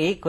1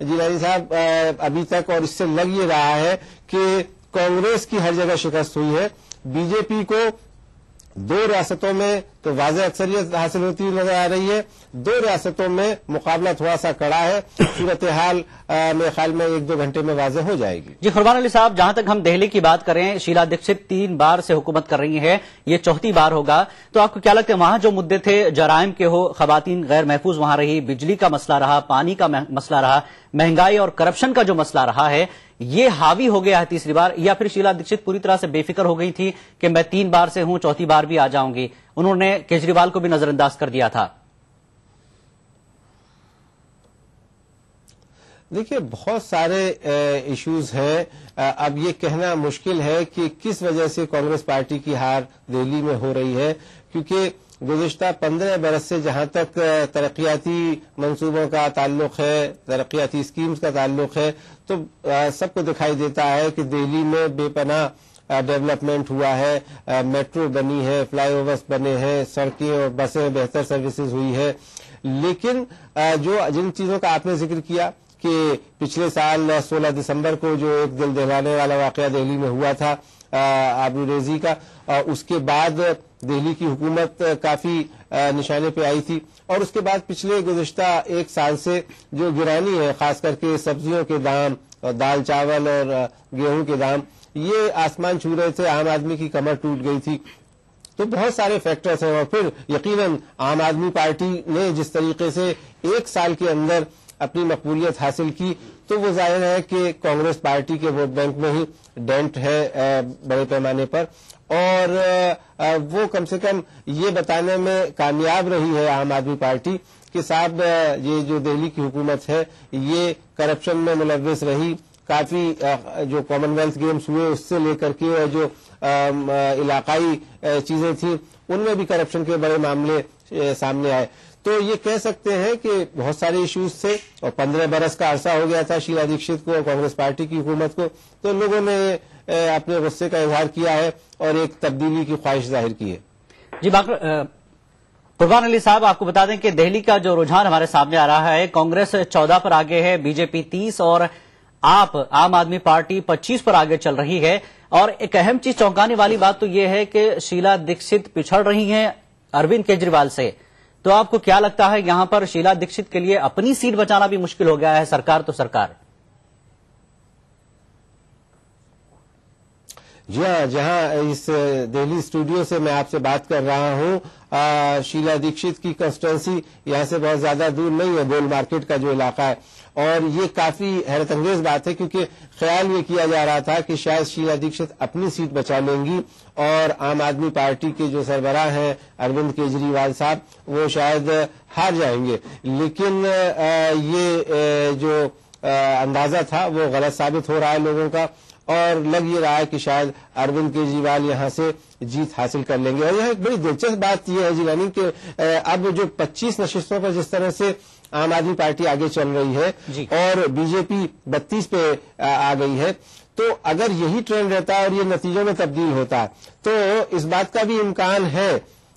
جیلانی صاحب ابھی تک، اور اس سے لگ یہ رہا ہے کہ کانگریس کی ہر جگہ شکست ہوئی ہے. بی جے پی کو 2 ریاستوں میں تو واضح اکثریت حاصل ہوتی ہوئی نظر آ رہی ہے، 2 ریاستوں میں مقابلہ تھوڑا سا کڑا ہے. صورتحال میرے خیال میں 1-2 گھنٹے میں واضح ہو جائے گی. جی قربان علی صاحب، جہاں تک ہم دہلی کی بات کریں، شیلا دیکشت 3 بار سے حکومت کر رہی ہے، یہ 4تھی بار ہوگا. تو آپ کو کیا لگتا ہے وہاں جو مدے تھے، جرائم کے ہو، خواتین غیر محفوظ وہاں رہی، بجلی کا مسئلہ رہا، پانی کا مسئلہ رہا، مہنگائی اور کرپشن کا جو مسئلہ رہا ہے، یہ حاوی ہو گیا ہے تیسری بار، یا پھر شیلا دیکشت پوری طرح سے بے فکر ہو گئی تھی کہ میں 3 بار سے ہوں، 4تھی بار بھی آ جاؤں گی؟ انہوں نے کیجریوال کو بھی نظر انداز کر دیا تھا. دیکھیے بہت سارے ایشوز ہیں. اب یہ کہنا مشکل ہے کہ کس وجہ سے کانگریس پارٹی کی ہار دہلی میں ہو رہی ہے، کیونکہ گزشتہ 15 برس سے جہاں تک ترقیاتی منصوبوں کا تعلق ہے، ترقیاتی اسکیمز کا تعلق ہے، تو سب کو دکھائی دیتا ہے کہ دہلی میں بے پناہ ڈیولپمنٹ ہوا ہے. میٹرو بنی ہے، فلائی اوورس بنے ہیں، سڑکیں اور بسیں بہتر سروسز ہوئی ہے. لیکن جن چیزوں کا آپ نے ذکر کیا کہ پچھلے سال 16 دسمبر کو جو ایک دل دہلانے والا واقعہ دہلی میں ہوا تھا آبروریزی کا، اس کے بعد دہلی کی حکومت کافی نشانے پہ آئی تھی، اور اس کے بعد پچھلے گزشتہ 1 سال سے جو گرانی ہے، خاص کر کے سبزیوں کے دام، دال چاول اور گیہوں کے دام، یہ آسمان چھو رہے تھے. عام آدمی کی کمر ٹوٹ گئی تھی. تو بہت سارے فیکٹرز ہیں، اور پھر یقیناً عام آدمی پارٹی نے جس طریقے سے 1 سال کے اندر اپنی مقبولیت حاصل کی، تو وہ ظاہر ہے کہ کانگریس پارٹی کے ووٹ بینک میں ہی ڈینٹ ہے بڑے پیمانے پر، اور وہ کم سے کم یہ بتانے میں کامیاب رہی ہے عام آدمی پارٹی کہ صاحب یہ جو دہلی کی حکومت ہے یہ کرپشن میں ملوث رہی. کافی جو کامن ویلتھ گیمز ہوئے اس سے لے کر کے، اور جو علاقائی چیزیں تھیں ان میں بھی کرپشن کے بڑے معاملے سامنے آئے. تو یہ کہہ سکتے ہیں کہ بہت سارے ایشوز تھے، اور 15 برس کا عرصہ ہو گیا تھا شیلا دیکشت کو اور کانگریس پارٹی کی حکومت کو، تو لوگوں نے اپنے غصے کا اظہار کیا ہے اور ایک تبدیلی کی خواہش ظاہر کی ہے. جی قربان علی صاحب، آپ کو بتا دیں کہ دہلی کا جو رجحان ہمارے سامنے آ رہا ہے، کانگریس 14 پر آگے ہے، بی جے پی 30 اور عام آدمی پارٹی 25 پر آگے چل رہی ہے. اور ایک اہم چیز چونکانے والی بات تو یہ ہے کہ شیلا دیکشت پچھڑ رہی ہیں اروند کیجریوال سے. تو آپ کو کیا لگتا ہے یہاں پر شیلا دیکشت کے لیے اپنی سیٹ بچانا بھی مشکل ہو گیا ہے؟ سرکار تو سرکار. جی ہاں، جہاں اس دہلی اسٹوڈیو سے میں آپ سے بات کر رہا ہوں، شیلا دیکشت کی کنسٹیٹوئنسی یہاں سے بہت زیادہ دور نہیں ہے، گول مارکیٹ کا جو علاقہ ہے. اور یہ کافی حیرت انگیز بات ہے، کیونکہ خیال یہ کیا جا رہا تھا کہ شاید شیلا دیکشت اپنی سیٹ بچا لیں گی اور عام آدمی پارٹی کے جو سربراہ ہیں اروند کیجریوال صاحب وہ شاید ہار جائیں گے. لیکن یہ جو اندازہ تھا وہ غلط ثابت ہو رہا ہے لوگوں کا، اور لگ یہ رہا ہے کہ شاید اروند کیجریوال یہاں سے جیت حاصل کر لیں گے. اور یہاں ایک بڑی دلچسپ بات یہ ہے جیلانی کہ اب جو 25 نشستوں پر جس طرح سے عام آدمی پارٹی آگے چل رہی ہے اور بی جے پی 32 پہ آ گئی ہے، تو اگر یہی ٹرینڈ رہتا اور یہ نتیجوں میں تبدیل ہوتا تو اس بات کا بھی امکان ہے،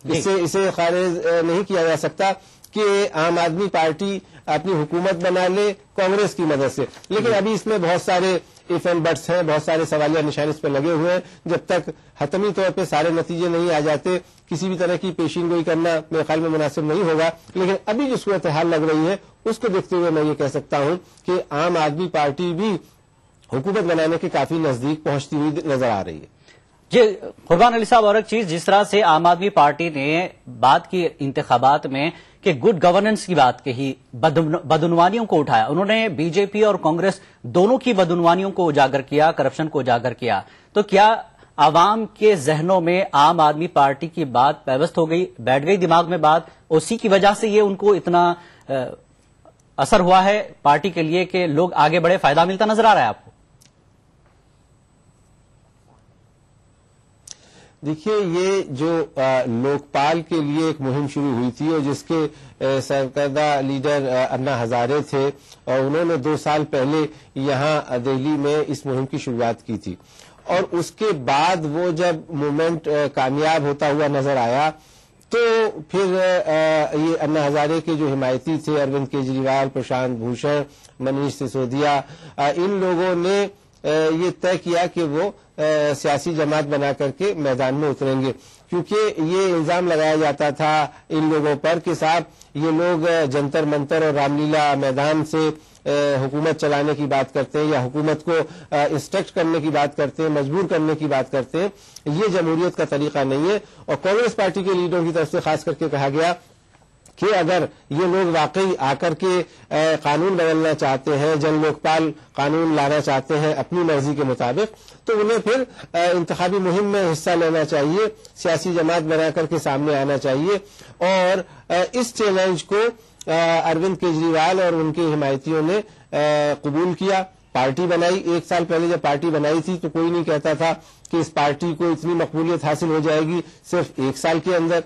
اسے خارج نہیں کیا جا سکتا کہ عام آدمی پارٹی اپنی حکومت بنا لے کانگریس کی مدد سے. لیکن ابھی اس میں بہت سارے ایف اینڈ بٹس ہیں، بہت سارے سوالیہ نشان اس پہ لگے ہوئے ہیں. جب تک حتمی طور پہ سارے نتیجے نہیں آ جاتے کسی بھی طرح کی پیشین گوئی کرنا میرے خیال میں مناسب نہیں ہوگا. لیکن ابھی جو صورتحال لگ رہی ہے اس کو دیکھتے ہوئے میں یہ کہہ سکتا ہوں کہ عام آدمی پارٹی بھی حکومت بنانے کے کافی نزدیک پہنچتی ہوئی نظر آ رہی ہے. جی قربان علی صاحب، اور ایک چیز جس طرح سے عام آدمی پارٹی نے بات کی انتخابات میں کہ گڈ گورننس کی بات کہی، بدعنوانیوں کو اٹھایا، انہوں نے بی جے پی اور کانگریس دونوں کی بدعنوانیوں کو اجاگر کیا، کرپشن کو اجاگر کیا. تو کیا عوام کے ذہنوں میں عام آدمی پارٹی کی بات پیوست ہو گئی، بیٹھ گئی دماغ میں بات، اسی کی وجہ سے یہ ان کو اتنا اثر ہوا ہے پارٹی کے لیے کہ لوگ آگے بڑے، فائدہ ملتا نظر آ رہا ہے آپ کو؟ دیکھیے، یہ جو لوکپال کے لیے ایک مہم شروع ہوئی تھی اور جس کے سرکردہ لیڈر انا ہزارے تھے، اور انہوں نے 2 سال پہلے یہاں دہلی میں اس مہم کی شروعات کی تھی، اور اس کے بعد وہ جب موومنٹ کامیاب ہوتا ہوا نظر آیا تو پھر یہ انا ہزارے کے جو حمایتی تھے اروند کیجریوال، پرشانت بھوشن منیش سسودیا، ان لوگوں نے یہ طے کیا کہ وہ سیاسی جماعت بنا کر کے میدان میں اتریں گے، کیونکہ یہ الزام لگایا جاتا تھا ان لوگوں پر کہ صاحب یہ لوگ جنتر منتر اور رام لیلا میدان سے حکومت چلانے کی بات کرتے ہیں یا حکومت کو انسٹرکٹ کرنے کی بات کرتے ہیں، مجبور کرنے کی بات کرتے ہیں. یہ جمہوریت کا طریقہ نہیں ہے. اور کانگریس پارٹی کے لیڈروں کی طرف سے خاص کر کے کہا گیا کہ اگر یہ لوگ واقعی آ کر کے قانون بدلنا چاہتے ہیں، جن لوکپال قانون لانا چاہتے ہیں اپنی مرضی کے مطابق، تو انہیں پھر انتخابی مہم میں حصہ لینا چاہیے، سیاسی جماعت بنا کر کے سامنے آنا چاہیے. اور اس چیلنج کو اروند کیجریوال اور ان کے حمایتیوں نے قبول کیا، پارٹی بنائی. 1 سال پہلے جب پارٹی بنائی تھی تو کوئی نہیں کہتا تھا کہ اس پارٹی کو اتنی مقبولیت حاصل ہو جائے گی صرف 1 سال کے اندر.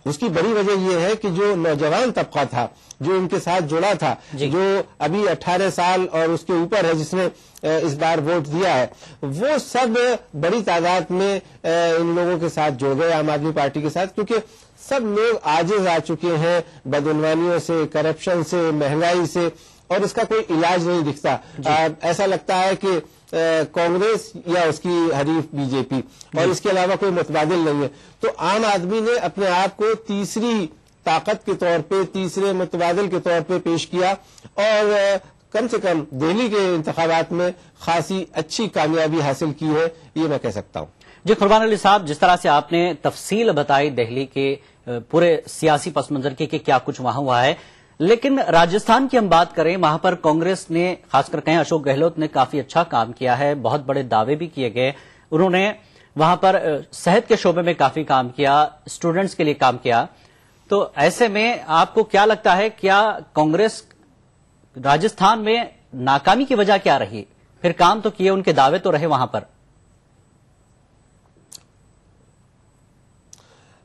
اس کی بڑی وجہ یہ ہے کہ جو نوجوان طبقہ تھا جو ان کے ساتھ جڑا تھا، جو ابھی 18 سال اور اس کے اوپر ہے، جس نے اس بار ووٹ دیا ہے، وہ سب بڑی تعداد میں ان لوگوں کے ساتھ جڑ گئے عام آدمی پارٹی کے ساتھ، کیونکہ سب لوگ عاجز آ چکے ہیں بدعنوانیوں سے، کرپشن سے، مہنگائی سے، اور اس کا کوئی علاج نہیں دکھتا. ایسا لگتا ہے کہ کانگریس یا اس کی حریف بی جے پی، اور اس کے علاوہ کوئی متبادل نہیں ہے. تو عام آدمی نے اپنے آپ کو تیسری طاقت کے طور پہ، تیسرے متبادل کے طور پہ پیش کیا، اور کم سے کم دہلی کے انتخابات میں خاصی اچھی کامیابی حاصل کی ہے، یہ میں کہہ سکتا ہوں. جی قربان علی صاحب، جس طرح سے آپ نے تفصیل بتائی دہلی کے پورے سیاسی پس منظر کی کہ کیا کچھ وہاں ہوا ہے، لیکن راجستھان کی ہم بات کریں، وہاں پر کانگریس نے خاص کر کہیں اشوک گہلوت نے کافی اچھا کام کیا ہے، بہت بڑے دعوے بھی کیے گئے. انہوں نے وہاں پر صحت کے شعبے میں کافی کام کیا، اسٹوڈنٹس کے لیے کام کیا. تو ایسے میں آپ کو کیا لگتا ہے، کیا کانگریس راجستھان میں ناکامی کی وجہ کیا رہی؟ پھر کام تو کیے، ان کے دعوے تو رہے وہاں پر.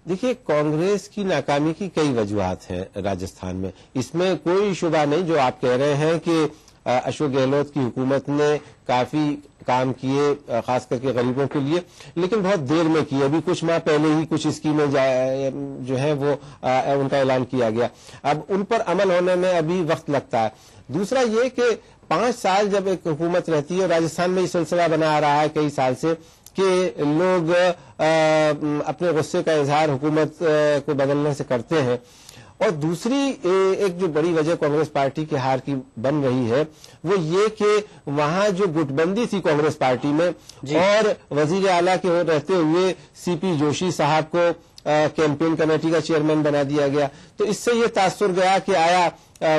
دیکھیے، کانگریس کی ناکامی کی کئی وجوہات ہیں راجستھان میں، اس میں کوئی شبہ نہیں. جو آپ کہہ رہے ہیں کہ اشوک گہلوت کی حکومت نے کافی کام کیے خاص کر کے غریبوں کے لیے، لیکن بہت دیر میں کیے. ابھی کچھ ماہ پہلے ہی کچھ اسکیمیں جو ہیں وہ ان کا اعلان کیا گیا، اب ان پر عمل ہونے میں ابھی وقت لگتا ہے. دوسرا یہ کہ 5 سال جب ایک حکومت رہتی ہے، راجستھان میں یہ سلسلہ بنا آ رہا ہے کئی سال سے کہ لوگ اپنے غصے کا اظہار حکومت کو بدلنے سے کرتے ہیں. اور دوسری ایک جو بڑی وجہ کانگریس پارٹی کے ہار کی بن رہی ہے وہ یہ کہ وہاں جو گٹ بندی تھی کانگریس پارٹی میں، اور وزیر اعلیٰ کے رہتے ہوئے سی پی جوشی صاحب کو کیمپین کمیٹی کا چیئرمین بنا دیا گیا، تو اس سے یہ تاثر گیا کہ آیا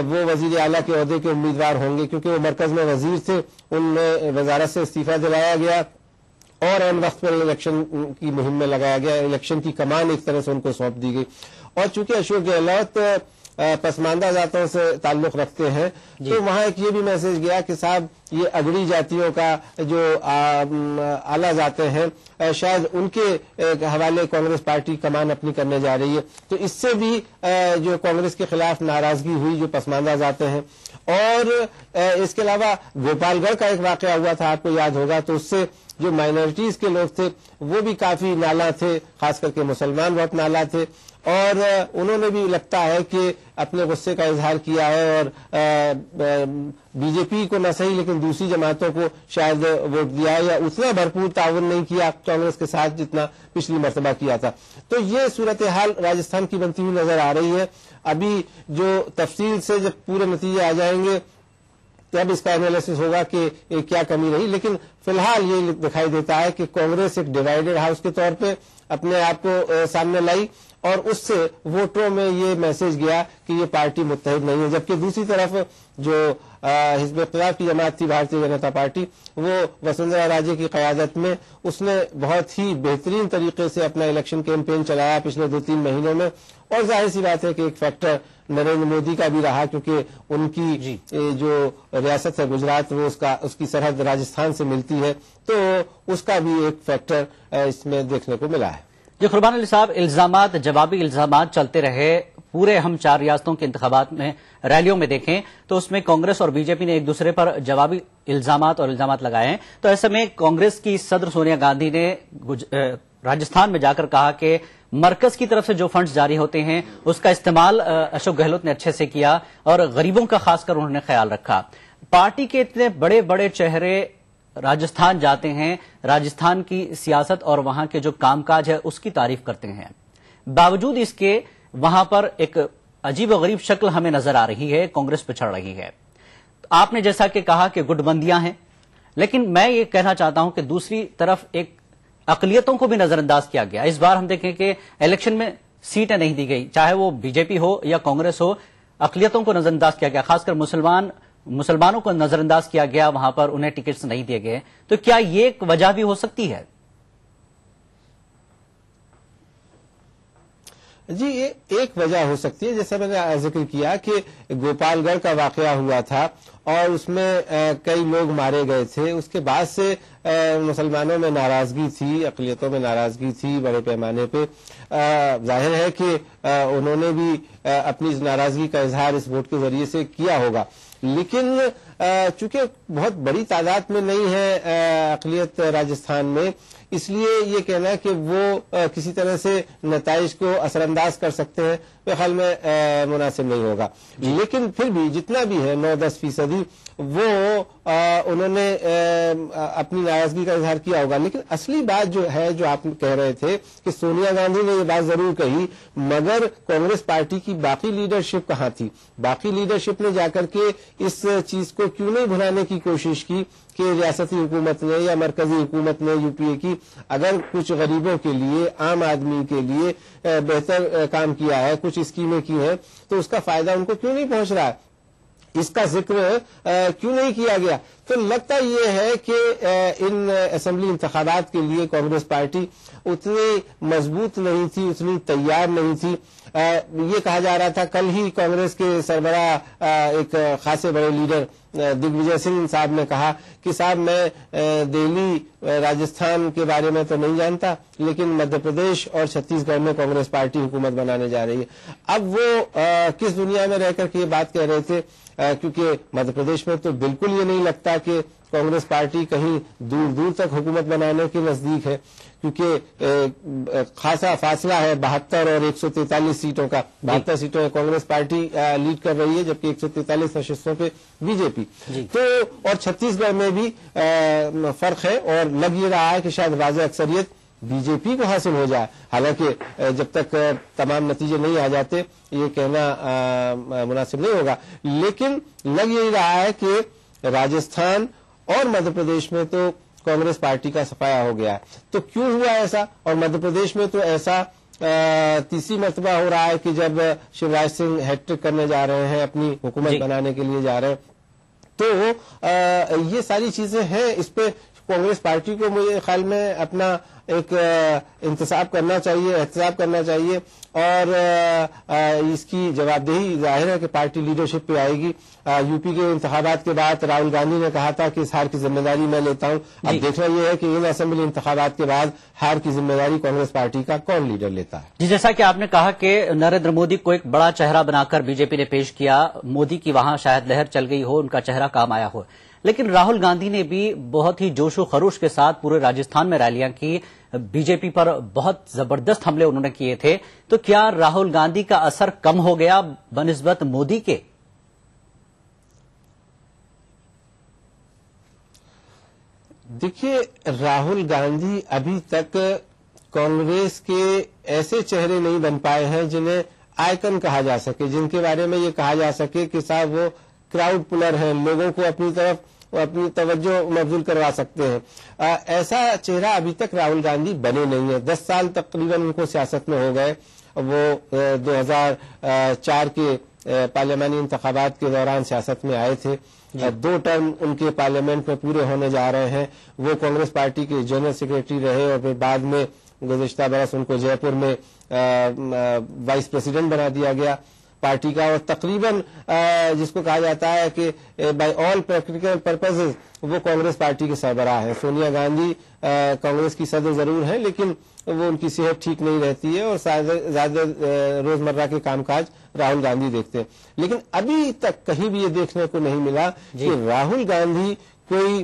وہ وزیر اعلیٰ کے عہدے کے امیدوار ہوں گے، کیونکہ وہ مرکز میں وزیر تھے، انہیں وزارت سے استعفیٰ دلایا گیا اور عین وقت پر الیکشن کی مہم میں لگایا گیا. الیکشن کی کمان ایک طرح سے ان کو سونپ دی گئی. اور چونکہ اشوک گہلوت پسماندہ ذاتوں سے تعلق رکھتے ہیں، تو وہاں ایک یہ بھی میسج گیا کہ صاحب یہ اگڑی جاتیوں کا جو اعلیٰ ذاتیں ہیں، شاید ان کے حوالے کانگریس پارٹی کمان اپنی کرنے جا رہی ہے. تو اس سے بھی جو کانگریس کے خلاف ناراضگی ہوئی جو پسماندہ ذاتیں ہیں. اور اس کے علاوہ گوپال گڑھ کا ایک واقعہ ہوا تھا، آپ کو یاد ہوگا، تو اس سے جو مائنورٹیز کے لوگ تھے وہ بھی کافی نالاں تھے، خاص کر کے مسلمان بہت نالاں تھے، اور انہوں نے بھی لگتا ہے کہ اپنے غصے کا اظہار کیا ہے، اور بی جے پی کو نہ صحیح لیکن دوسری جماعتوں کو شاید ووٹ دیا ہے، یا اتنا بھرپور تعاون نہیں کیا کانگریس کے ساتھ جتنا پچھلی مرتبہ کیا تھا. تو یہ صورتحال راجستھان کی بنتی ہوئی نظر آ رہی ہے. ابھی جو تفصیل سے جب پورے نتیجے آ جائیں گے تب اس کا انالیسس ہوگا کہ کیا کمی رہی، لیکن فی الحال یہ دکھائی دیتا ہے کہ کانگریس ایک ڈیوائیڈڈ ہاؤس کے طور پہ اپنے آپ کو سامنے لائی، اور اس سے ووٹروں میں یہ میسج گیا کہ یہ پارٹی متحد نہیں ہے. جبکہ دوسری طرف جو حزب اختلاف کی جماعت تھی بھارتیہ جنتا پارٹی، وہ وسندھرا راجے کی قیادت میں اس نے بہت ہی بہترین طریقے سے اپنا الیکشن کیمپین چلایا پچھلے 2-3 مہینوں میں. اور ظاہر سی بات ہے کہ ایک فیکٹر نریندر مودی کا بھی رہا، کیونکہ ان کی جو ریاست ہے گجرات، وہ اس کی سرحد راجستھان سے ملتی ہے، تو اس کا بھی ایک فیکٹر اس میں دیکھنے کو ملا ہے. جی قربان علی صاحب، الزامات، جوابی الزامات چلتے رہے پورے ہم 4 ریاستوں کے انتخابات میں. ریلیوں میں دیکھیں تو اس میں کانگریس اور بی جے پی نے ایک دوسرے پر جوابی الزامات لگائے ہیں. تو ایسے میں کانگریس کی صدر سونیا گاندھی نے راجستھان میں جا کر کہا کہ مرکز کی طرف سے جو فنڈز جاری ہوتے ہیں اس کا استعمال اشوک گہلوت نے اچھے سے کیا اور غریبوں کا خاص کر انہوں نے خیال رکھا. پارٹی کے اتنے بڑے بڑے چہرے راجستھان جاتے ہیں، راجستھان کی سیاست اور وہاں کے جو کام کاج ہے اس کی تعریف کرتے ہیں، باوجود اس کے وہاں پر ایک عجیب و غریب شکل ہمیں نظر آ رہی ہے، کانگریس پچھڑ رہی ہے۔ آپ نے جیسا کہ کہا کہ گٹ بندیاں ہیں، لیکن میں یہ کہنا چاہتا ہوں کہ دوسری طرف ایک اقلیتوں کو بھی نظر انداز کیا گیا۔ اس بار ہم دیکھیں کہ الیکشن میں سیٹیں نہیں دی گئی، چاہے وہ بی جے پی ہو یا کانگریس ہو، اقلیتوں کو نظر انداز کیا گیا، خاص کر مسلمانوں کو نظر انداز کیا گیا، وہاں پر انہیں ٹکٹس نہیں دیے گئے۔ تو کیا یہ ایک وجہ بھی ہو سکتی ہے؟ جی، یہ ایک وجہ ہو سکتی ہے، جیسا میں نے ذکر کیا کہ گوپال گڑھ کا واقعہ ہوا تھا اور اس میں کئی لوگ مارے گئے تھے، اس کے بعد سے مسلمانوں میں ناراضگی تھی، اقلیتوں میں ناراضگی تھی بڑے پیمانے پہ۔ ظاہر ہے کہ انہوں نے بھی اپنی اس ناراضگی کا اظہار اس ووٹ کے ذریعے سے کیا ہوگا، لیکن چونکہ بہت بڑی تعداد میں نہیں ہے اقلیت راجستھان میں، اس لیے یہ کہنا کہ وہ کسی طرح سے نتائج کو اثر انداز کر سکتے ہیں میرے خیال میں مناسب نہیں ہوگا۔ لیکن پھر بھی جتنا بھی ہے 9-10% وہ انہوں نے اپنی ناراضگی کا اظہار کیا ہوگا۔ لیکن اصلی بات جو ہے، جو آپ کہہ رہے تھے کہ سونیا گاندھی نے یہ بات ضرور کہی، مگر کانگریس پارٹی کی باقی لیڈرشپ کہاں تھی؟ باقی لیڈرشپ نے جا کر کے اس چیز کو کیوں نہیں بھلانے کی کوشش کی کہ ریاستی حکومت نے یا مرکزی حکومت نے یو پی اے کی اگر کچھ غریبوں کے لیے، عام آدمی کے لیے بہتر کام کیا ہے، کچھ اسکیمیں کی ہیں، تو اس کا فائدہ ان کو کیوں نہیں پہنچ رہا ہے؟ اس کا ذکر کیوں نہیں کیا گیا؟ تو لگتا یہ ہے کہ ان اسمبلی انتخابات کے لیے کانگریس پارٹی اتنی مضبوط نہیں تھی، اتنی تیار نہیں تھی۔ یہ کہا جا رہا تھا، کل ہی کانگریس کے سربراہ ایک خاصے بڑے لیڈر دگ وجے سنگھ صاحب نے کہا کہ صاحب میں دہلی راجستھان کے بارے میں تو نہیں جانتا، لیکن مدھیہ پردیش اور چھتیس گڑھ میں کانگریس پارٹی حکومت بنانے جا رہی ہے۔ اب وہ کس دنیا میں رہ کر کے یہ بات کہہ رہے تھے، کیونکہ مدھیہ پردیش میں تو بالکل یہ نہیں لگتا کہ کانگریس پارٹی کہیں دور دور تک حکومت بنانے کے نزدیک ہے، کیونکہ خاصا فاصلہ ہے 72 اور 143 سیٹوں کا۔ 72 سیٹوں کانگریس پارٹی لیڈ کر رہی ہے، جبکہ 143 نشستوں پہ بی جے پی۔ تو اور چھتیس گڑھ میں بھی فرق ہے، اور لگ یہ رہا ہے کہ شاید واضح اکثریت بی جے پی کو حاصل ہو جائے، حالانکہ جب تک تمام نتیجے نہیں آ جاتے یہ کہنا مناسب نہیں ہوگا۔ لیکن لگ یہی رہا ہے کہ راجستھان اور مدھیہ پردیش میں تو کانگریس پارٹی کا صفایا ہو گیا ہے۔ تو کیوں ہوا ایسا؟ اور مدھیہ پردیش میں تو ایسا تیسری مرتبہ ہو رہا ہے کہ جب شیوراج سنگھ ہیٹ ٹرک کرنے جا رہے ہیں، اپنی حکومت بنانے کے لیے جا رہے ہیں۔ تو یہ ساری چیزیں ہیں، اس پہ کانگریس پارٹی کو میرے خیال میں اپنا ایک انتصاب کرنا چاہیے، احتساب کرنا چاہیے، اور اس کی جواب دہی ظاہر ہے کہ پارٹی لیڈرشپ پہ آئے گی۔ یو پی کے انتخابات کے بعد راہل گاندھی نے کہا تھا کہ اس ہار کی ذمہ داری میں لیتا ہوں۔ اب دیکھنا یہ ہے کہ ان اسمبلی انتخابات کے بعد ہار کی ذمہ داری کانگریس پارٹی کا کون لیڈر لیتا ہے۔ جی، جیسا کہ آپ نے کہا کہ نریندر مودی کو ایک بڑا چہرہ بنا کر بی جے پی نے پیش کیا، مودی کی وہاں شاید لہر چل گئی ہو، ان کا چہرہ کام آیا ہو، لیکن راہل گاندھی نے بھی بہت ہی جوش و خروش کے ساتھ پورے راجستھان میں ریلیاں کی، بی جے پی پر بہت زبردست حملے انہوں نے کیے تھے۔ تو کیا راہل گاندھی کا اثر کم ہو گیا بنسبت مودی کے؟ دیکھیے، راہل گاندھی ابھی تک کانگریس کے ایسے چہرے نہیں بن پائے ہیں جنہیں آئیکن کہا جا سکے، جن کے بارے میں یہ کہا جا سکے کہ صاحب وہ کراؤڈ پلر ہیں، لوگوں کو اپنی طرف اپنی توجہ مبذول کروا سکتے ہیں۔ ایسا چہرہ ابھی تک راہل گاندھی بنے نہیں ہے۔ 10 سال تقریباً ان کو سیاست میں ہو گئے۔ وہ 2004 کے پارلیمانی انتخابات کے دوران سیاست میں آئے تھے، 2 ٹرم ان کے پارلیمنٹ میں پورے ہونے جا رہے ہیں۔ وہ کانگریس پارٹی کے جنرل سیکرٹری رہے، اور پھر بعد میں گزشتہ برس ان کو جے پور میں وائس پریزیڈنٹ بنا دیا گیا پارٹی کا، اور تقریباً جس کو کہا جاتا ہے کہ بائی آل پریکٹیکل پرپزز وہ کانگریس پارٹی کے سربراہ ہیں۔ سونیا گاندھی کانگریس کی صدر ضرور ہیں، لیکن وہ ان کی صحت ٹھیک نہیں رہتی ہے، اور زیادہ روزمرہ کے کام کاج راہل گاندھی دیکھتے ہیں۔ لیکن ابھی تک کہیں بھی یہ دیکھنے کو نہیں ملا کہ راہل گاندھی کوئی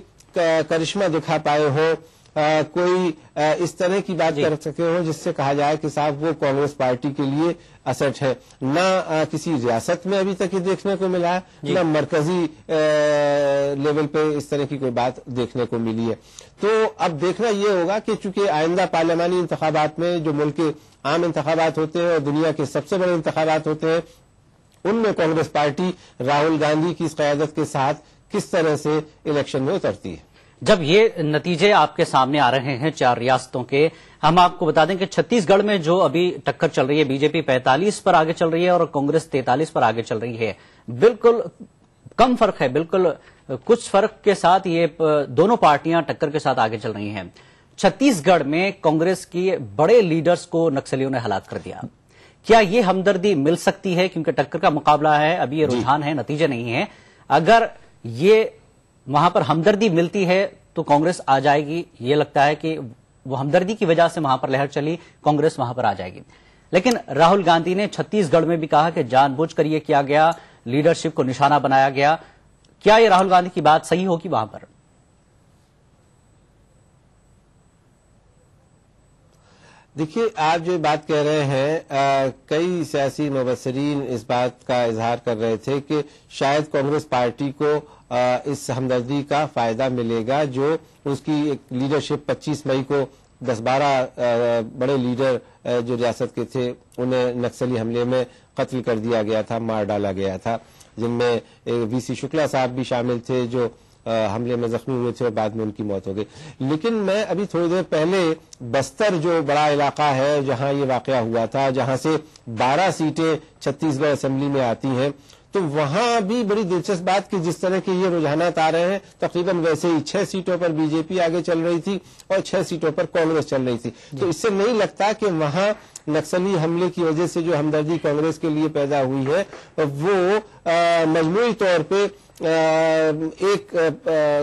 کرشمہ دکھا پائے ہو کوئی اس طرح کی بات کر سکے ہوں جس سے کہا جائے کہ صاحب وہ کانگریس پارٹی کے لیے اسٹ ہے. نہ کسی ریاست میں ابھی تک یہ دیکھنے کو ملا ہے، نہ مرکزی لیول پہ اس طرح کی کوئی بات دیکھنے کو ملی ہے. تو اب دیکھنا یہ ہوگا کہ چونکہ آئندہ پارلیمانی انتخابات میں جو ملک کے عام انتخابات ہوتے ہیں اور دنیا کے سب سے بڑے انتخابات ہوتے ہیں، ان میں کانگریس پارٹی راہل گاندھی کی اس قیادت کے ساتھ کس طرح سے الیکشن میں اترتی ہے. جب یہ نتیجے آپ کے سامنے آ رہے ہیں 4 ریاستوں کے، ہم آپ کو بتا دیں کہ چھتیس گڑھ میں جو ابھی ٹکر چل رہی ہے، بی جے پی 45 پر آگے چل رہی ہے اور کانگریس 43 پر آگے چل رہی ہے. بالکل کم فرق ہے، بالکل کچھ فرق کے ساتھ یہ دونوں پارٹیاں ٹکر کے ساتھ آگے چل رہی ہیں. چھتیس گڑھ میں کانگریس کی بڑے لیڈرز کو نکسلیوں نے ہلاک کر دیا. کیا یہ ہمدردی مل سکتی ہے؟ کیونکہ ٹکر کا مقابلہ ہے، ابھی یہ رجحان ہے، نتیجے نہیں ہے. اگر یہ وہاں پر ہمدردی ملتی ہے تو کانگریس آ جائے گی. یہ لگتا ہے کہ وہ ہمدردی کی وجہ سے وہاں پر لہر چلی، کانگریس وہاں پر آ جائے گی. لیکن راہل گاندھی نے چھتیس گڑھ میں بھی کہا کہ جان بوجھ کر یہ کیا گیا، لیڈرشپ کو نشانہ بنایا گیا. کیا یہ راہل گاندھی کی بات صحیح ہوگی وہاں پر؟ دیکھیے، آپ جو بات کہہ رہے ہیں، کئی سیاسی مبصرین اس بات کا اظہار کر رہے تھے کہ شاید کانگریس پارٹی کو اس ہمدردی کا فائدہ ملے گا جو اس کی لیڈرشپ 25 مئی کو 10-12 بڑے لیڈر جو ریاست کے تھے انہیں نکسلی حملے میں قتل کر دیا گیا تھا، مار ڈالا گیا تھا، جن میں وی سی شکلا صاحب بھی شامل تھے جو حملے میں زخمی ہوئے تھے اور بعد میں ان کی موت ہو گئی. لیکن میں ابھی تھوڑی دیر پہلے بستر جو بڑا علاقہ ہے جہاں یہ واقعہ ہوا تھا، جہاں سے 12 سیٹیں چھتیس گڑھ اسمبلی میں آتی ہیں، تو وہاں بھی بڑی دلچسپ بات کہ جس طرح کے یہ رجحانات آ رہے ہیں، تقریباً ویسے ہی 6 سیٹوں پر بی جے پی آگے چل رہی تھی اور 6 سیٹوں پر کانگریس چل رہی تھی. تو اس سے نہیں لگتا کہ وہاں نکسلی حملے کی وجہ سے جو ہمدردی کانگریس کے لیے پیدا ہوئی ہے وہ مجموعی طور پہ ایک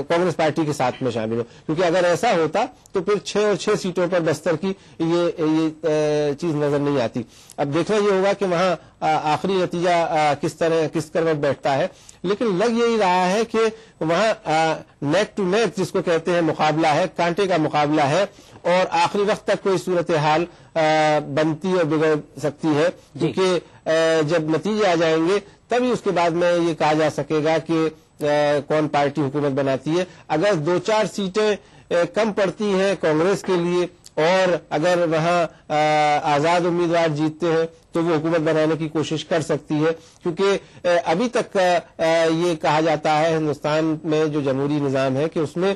کانگریس پارٹی کے ساتھ میں شامل ہو. کیونکہ اگر ایسا ہوتا تو پھر 6 اور 6 سیٹوں پر بستر کی یہ چیز نظر نہیں آتی. اب دیکھنا یہ ہوگا کہ وہاں آخری نتیجہ کس طرح بیٹھتا ہے. لیکن لگ یہی رہا ہے کہ وہاں نیک ٹو نیک جس کو کہتے ہیں مقابلہ ہے، کانٹے کا مقابلہ ہے، اور آخری وقت تک کوئی صورتحال بنتی اور بگڑ سکتی ہے. کیونکہ جب نتیجے آ جائیں گے تبھی اس کے بعد میں یہ کہا جا سکے گا کہ کون پارٹی حکومت بناتی ہے. اگر 2-4 سیٹیں کم پڑتی ہیں کانگریس کے لیے اور اگر وہاں آزاد امیدوار جیتتے ہیں تو وہ حکومت بنانے کی کوشش کر سکتی ہے. کیونکہ ابھی تک یہ کہا جاتا ہے ہندوستان میں جو جمہوری نظام ہے کہ اس میں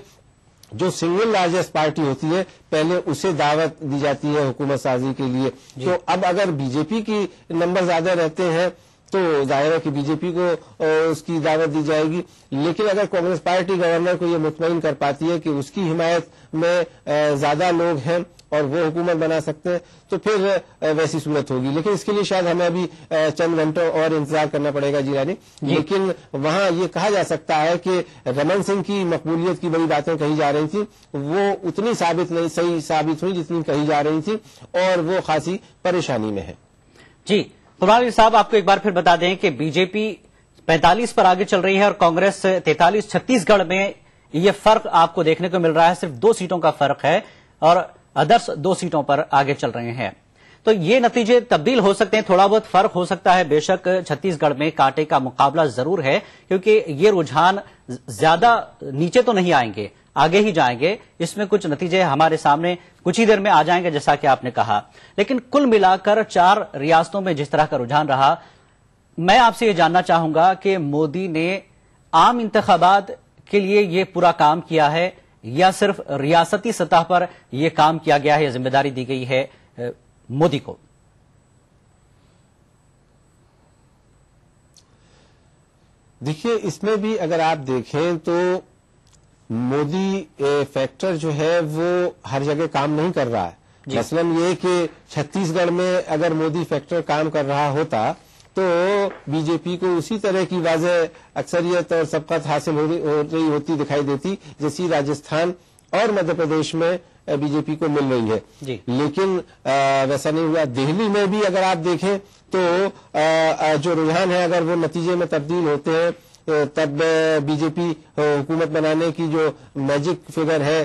جو سنگل لارجسٹ پارٹی ہوتی ہے پہلے اسے دعوت دی جاتی ہے حکومت سازی کے لیے. تو اب اگر بی جے پی کی نمبر زیادہ رہتے ہیں تو ظاہر ہے کہ بی جے پی کو اس کی دعوت دی جائے گی. لیکن اگر کانگریس پارٹی گورنر کو یہ مطمئن کر پاتی ہے کہ اس کی حمایت میں زیادہ لوگ ہیں اور وہ حکومت بنا سکتے ہیں تو پھر ویسی صورت ہوگی. لیکن اس کے لیے شاید ہمیں ابھی چند گھنٹوں اور انتظار کرنا پڑے گا جیلانی. لیکن وہاں یہ کہا جا سکتا ہے کہ رمن سنگھ کی مقبولیت کی بڑی باتیں کہی جا رہی تھیں، وہ اتنی صحیح ثابت ہوئی جتنی کہی جا رہی تھی اور وہ خاصی پریشانی میں ہے. جی قمران علی صاحب، آپ کو ایک بار پھر بتا دیں کہ بی جے پی 45 پر آگے چل رہی ہے اور کانگریس 43. چھتیس گڑھ میں یہ فرق آپ کو دیکھنے کو مل رہا ہے، صرف 2 سیٹوں کا فرق ہے اور ادرس 2 سیٹوں پر آگے چل رہے ہیں. تو یہ نتیجے تبدیل ہو سکتے ہیں، تھوڑا بہت فرق ہو سکتا ہے. بے شک چھتیس گڑھ میں کانٹے کا مقابلہ ضرور ہے کیونکہ یہ رجحان زیادہ نیچے تو نہیں آئیں گے، آگے ہی جائیں گے. اس میں کچھ نتیجے ہمارے سامنے کچھ ہی دیر میں آ جائیں گے جیسا کہ آپ نے کہا. لیکن کل ملا کر 4 ریاستوں میں جس طرح کا رجحان رہا، میں آپ سے یہ جاننا چاہوں گا کہ مودی نے عام انتخابات کے لیے یہ پورا کام کیا ہے یا صرف ریاستی سطح پر یہ کام کیا گیا ہے، یہ ذمہ داری دی گئی ہے مودی کو؟ دیکھیے، اس میں بھی اگر آپ دیکھیں تو مودی فیکٹر جو ہے وہ ہر جگہ کام نہیں کر رہا ہے. مثلاً یہ کہ چھتیس گڑھ میں اگر مودی فیکٹر کام کر رہا ہوتا تو بی جے پی کو اسی طرح کی واضح اکثریت اور سبقت حاصل ہو رہی ہوتی دکھائی دیتی جیسی راجستھان اور مدھیہ پردیش میں بی جے پی کو مل رہی ہے. لیکن ویسا نہیں ہوا. دہلی میں بھی اگر آپ دیکھیں تو جو رجحان ہے اگر وہ نتیجے میں تبدیل ہوتے ہیں تب بی جے پی حکومت بنانے کی جو میجک فگر ہے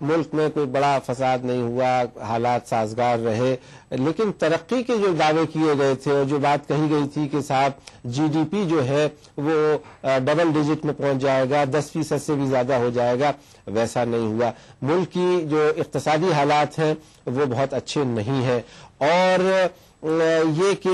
ملک میں کوئی بڑا فساد نہیں ہوا، حالات سازگار رہے، لیکن ترقی کے جو دعوے کیے گئے تھے اور جو بات کہی گئی تھی کہ صاحب جی ڈی پی جو ہے وہ ڈبل ڈیجٹ میں پہنچ جائے گا، 10% سے بھی زیادہ ہو جائے گا، ویسا نہیں ہوا۔ ملک کی جو اقتصادی حالات ہیں وہ بہت اچھے نہیں ہیں، اور یہ کہ